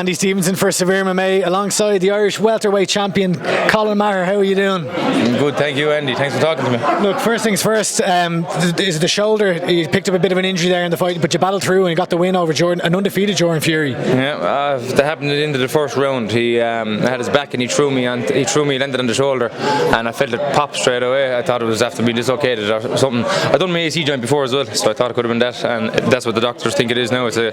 Andy Stevenson for SevereMMA alongside the Irish welterweight champion Colin Meagher. How are you doing? I'm good, thank you, Andy. Thanks for talking to me. Look, first things first, is the shoulder. You picked up a bit of an injury there in the fight, but you battled through and you got the win over an undefeated Jordan Fury. Yeah, that happened at the end of the first round. He had his back and he threw me, landed on the shoulder, and I felt it pop straight away. I thought it was after being dislocated or something. I'd done my AC joint before as well, so I thought it could have been that, and that's what the doctors think it is now. It's a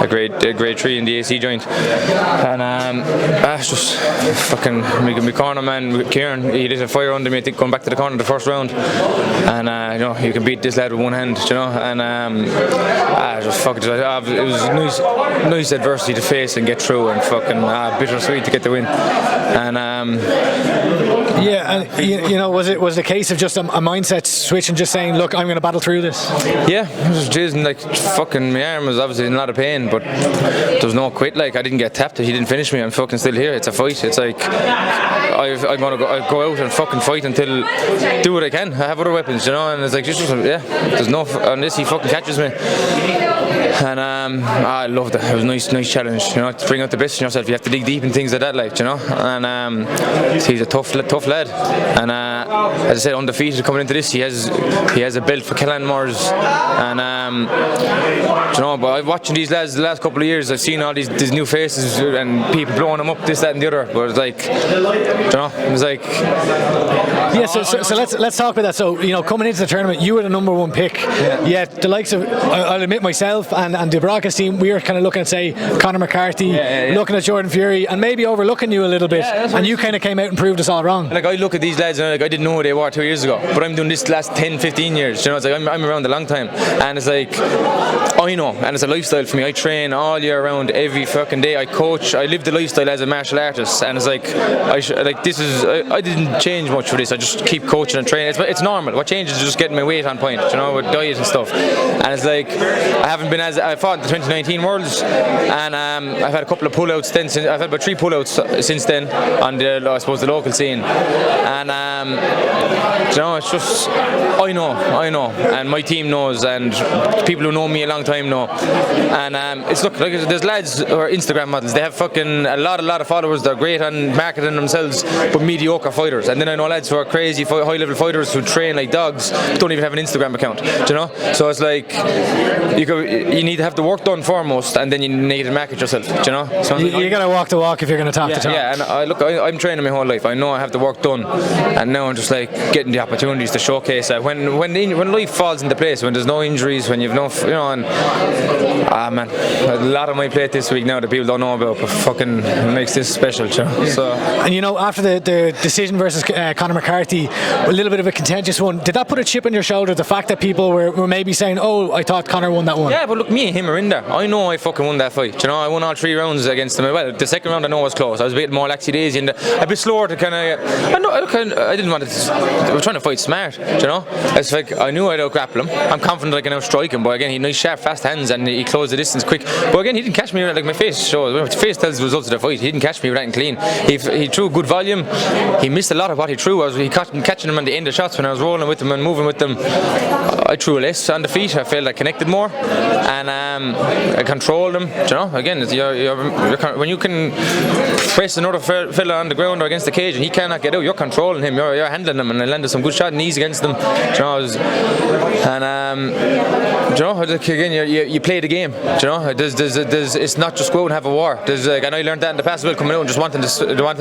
grade 3 in the AC joint, and it's just fucking my corner man, Kieran. He lit a fire under me. I think going back to the corner the first round, and you can beat this lad with one hand, and just fucking. It was nice adversity to face and get through, and fucking bittersweet to get the win, and yeah, and was it a case of just a mindset switch and just saying, look, I'm going to battle through this? Yeah, it was just like fucking my arm was obviously in a lot of pain, but there's no quit. Like, I didn't get tapped, he didn't finish me. I'm fucking still here. It's a fight. It's like I'm gonna go out and fucking fight until do what I can. I have other weapons, and it's like there's no unless he fucking catches me. And I loved it. It was a nice challenge, to bring out the best in yourself. You have to dig deep in things like that, and he's a tough lad, and as I said, undefeated coming into this. He has a belt for Colin, and but I've watching these lads the last couple of years. I've seen all these new faces and people blowing them up, this, that, and the other. But it's like, it was like. Yeah, so let's talk about that. So coming into the tournament, you were the number one pick. Yeah, the likes of I'll admit myself and the broadcast team, we were kind of looking at say Conor McCarthy, looking at Jordan Fury, and maybe overlooking you a little bit. And you kind of came out and proved us all wrong. Like, I look at these lads and I didn't know who they were 2 years ago, but I'm doing this the last 10-15 years. It's like I'm around a long time, and it's like I know, and it's a lifestyle for me. I train all year round, every fucking day. I coach. I live the lifestyle as a martial artist, and it's like I didn't change much for this. I just keep coaching and training. It's normal. What changes is just getting my weight on point, with diet and stuff. And it's like I fought in the 2019 Worlds, and I've had a couple of pullouts then. I've had about 3 pullouts since then on the local scene, and it's just I know, and my team knows, and people who know me a long time know, and it's like there's lads who are Instagram models. They have fucking a lot of followers. They're great on marketing themselves, but mediocre fighters. And then I know lads who are crazy high level fighters who train like dogs, don't even have an Instagram account. So it's like you need to have the work done foremost, and then you need to market yourself. So you got to walk the walk if you're going to talk the talk. Yeah, and I'm training my whole life. I know I have the work done, and now I'm just like getting the opportunities to showcase that when life falls into place, when there's no injuries, when you've no, and man, a lot on my plate this week now that people don't know about, but fucking makes this special. So, and after the decision versus Conor McCarthy, a little bit of a contentious one. Did that put a chip on your shoulder? The fact that people were maybe saying, "Oh, I thought Conor won that one." Yeah, but look, me and him are in there. I know I fucking won that fight. I won all 3 rounds against him. Well, the second round I know was close. I was a bit more laxy-daisy and a bit slower to kind of. I didn't want to. I was trying to fight smart. It's like I knew I'd out-grapple him. I'm confident I can out-strike him, but again, he had nice sharp, fast hands, and he closed the distance quick. But again, he didn't catch me like my face shows. My face tells the results of the fight. He didn't catch me right and clean. He threw good volume. He missed a lot of what he threw. He caught him catching him on the end of shots when I was rolling with him and moving with them. I threw less on the feet. I felt I connected more, and I controlled him. Again, when you can press another fella on the ground or against the cage and he cannot get out, you're controlling him. You're handling him, and I landed some good shot knees against him. Again, you play the game. It's not just go out and have a war. And I learned that in the past as well, coming out and just wanting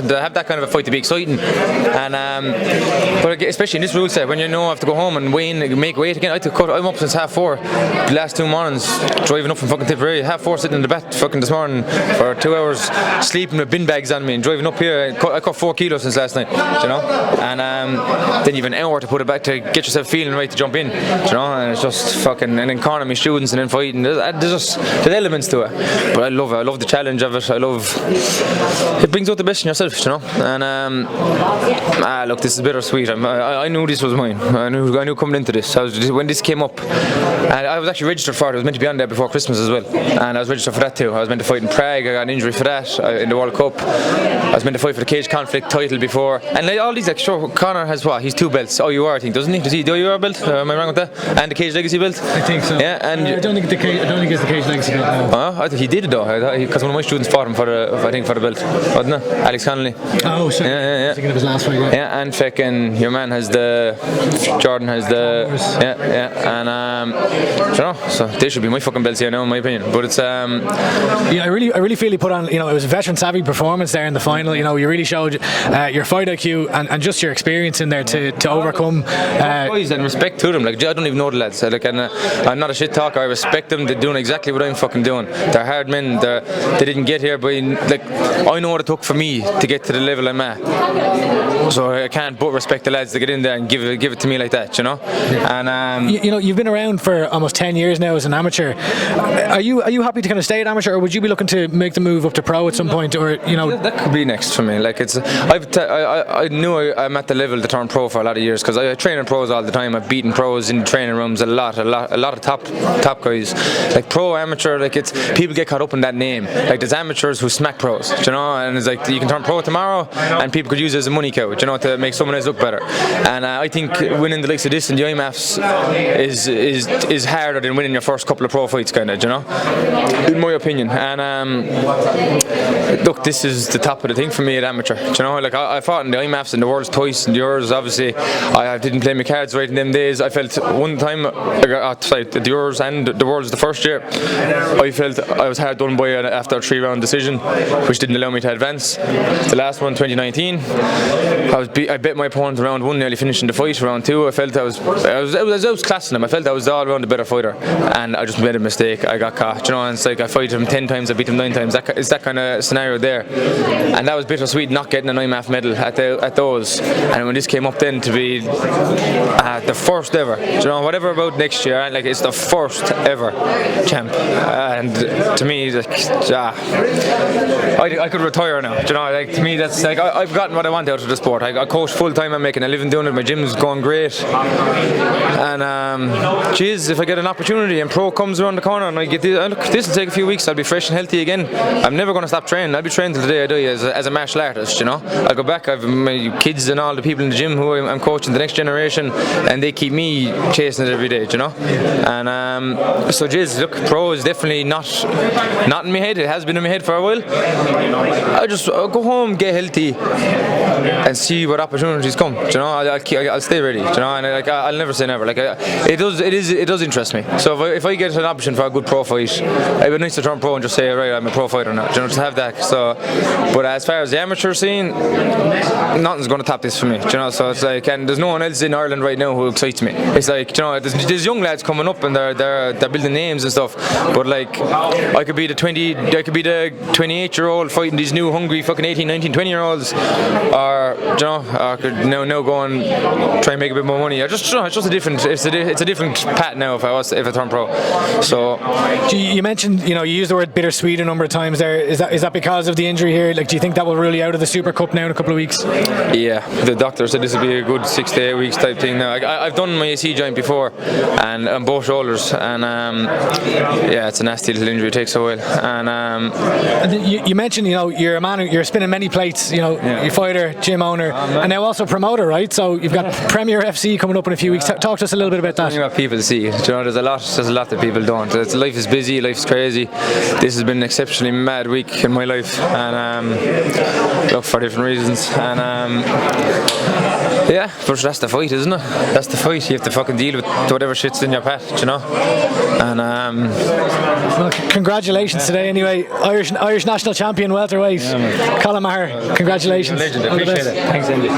to have that kind of a fight to be exciting. And but especially in this rule set, when I have to go home and make weight again. I'm up since 4:30 the last 2 mornings, driving up from fucking Tipperary. 4:30 sitting in the bath fucking this morning for 2 hours, sleeping with bin bags on me and driving up here. I cut 4 kilos since last night, and then you've an hour to put it back to get yourself feeling right to jump in, and it's just fucking, and then corner me students and then fighting. There's elements to it, but I love the challenge of it. It brings out the best in yourself, and look, this is bittersweet. I knew this was mine. I knew coming into this. When this came up, and I was actually registered for it. I was meant to be on there before Christmas as well, and I was registered for that too. I was meant to fight in Prague. I got an injury for that in the World Cup. I was meant to fight for the cage conflict title before, and all these, Conor has what? He's 2 belts. IUR, I think, doesn't he? Does he do IUR belt? Am I wrong with that? And the Cage Legacy belt. I think so. Yeah, and I don't think it's the Cage Legacy belt now. I think he did it though, because one of my students fought him for the belt, wasn't it? Alex Connolly. Oh, sure. Yeah. I think it was last fight. Yeah, and fucking your man has Jordan has and you know, so they should be my fucking belts here now, in my opinion. But it's yeah, I really feel he put on, you know, it was a veteran savvy performance there in the final. You know, you really showed your fight IQ and just your experience in there to overcome. Boys, and respect to them. Like, I don't even know the lads. Like, and I'm not a shit talker. I respect them. They're doing exactly what I'm fucking doing. They're hard men. They didn't get here, but like, I know what it took for me to get to the level I'm at. So I can't but respect the lads to get in there and give it to me like that, you know. And you know, you've been around for almost 10 years now as an amateur. Are you happy to kind of stay at amateur, or would you be looking to make the move up to pro at some point, or you know? That could be next for me. Like, it's I knew I'm at the level to turn pro for a lot of years, because I train in pros all the time. I've beaten pros in training rooms a lot of top guys. Like, pro, amateur, like, it's people get caught up in that name. Like, there's amateurs who smack pros, you know, and it's like you can turn pro tomorrow and people could use it as a money cow, you know, to make someone else look better. And I think winning the likes of this and the IMMAAs is harder than winning your first couple of pro fights, kind of, you know, in my opinion. And look, this is the top of the thing for me at amateur, you know. Like, I fought in the IMMAAs and the world's twice, and yours, obviously I didn't play my cards right in them days. I felt one time I got outside the yours and the world's the first year, I felt I was hard done by after a 3-round decision, which didn't allow me to advance. The last one, 2019, I bet my opponent round 1, nearly finishing the fight. Round 2, I felt I was classing him. I felt I was all around the better fighter, and I just made a mistake. I got caught, you know. And it's like I fight him 10 times, I beat him 9 times. It's that kind of scenario there, and that was bittersweet not getting an IMMAAF medal at those. And when this came up then to be the first ever, you know, whatever about next year, like, it's the first ever champ, and to me, like, I could retire now, you know. Like, to me, that's like I've gotten what I want out of the sport. I coach full time. I'm making a living doing it. My gym's going great, and geez, if I get an opportunity and pro comes around the corner and I get this will take a few weeks, I'll be fresh and healthy again. I'm never going to stop training. I'll be training till the day I die as a martial artist, you know. I'll go back. I've my kids and all the people in the gym who I'm coaching, the next generation, and they keep me chasing it every day, you know. And so geez, look, pro is definitely not in my head. It has been in my head for a while. I'll go home, get healthy, and see what opportunities come. You know, I'll stay ready. You know, and I'll never say never. Like, it does interest me. So if I get an option for a good pro fight, it'd be nice to turn pro and just say, right, I'm a pro fighter now. You know, just have that. So, but as far as the amateur scene, nothing's going to top this for me. You know, so it's like, and there's no one else in Ireland right now who excites me. It's like, you know, there's young lads coming up and they're building names and stuff. But like, I could be the 28-year-old fighting these new hungry fucking 18, 19, 20-year-olds, or you know, I could now go and try and make a bit more money. It's just a different path now if I turn pro. So you mentioned, you know, you used the word bittersweet a number of times there. Is that because of the injury here? Like, do you think that will rule you out of the Super Cup now in a couple of weeks? Yeah, the doctor said this will be a good 6 to 8 weeks type thing. Now I've done my AC joint before, and on both shoulders, and yeah, it's a nasty little injury. It takes a while. And you mentioned, you know, you're a man, you're spinning many plates. You know, yeah. You're fighter, gym owner, and now also promoter, right? So you've got Premier FC coming up in a few weeks. Talk to us a little bit about that. What people see, you know, there's a lot that people don't. Life is busy, life's crazy. This has been an exceptionally mad week in my life, and look, for different reasons. And yeah, but that's the fight, isn't it? That's the fight. You have to fucking deal with whatever shit's in your path, you know. And well, congratulations today, anyway. Irish national champion welterweight, Colin Meagher. Congratulations. Legend. Appreciate it. Thanks, Andy.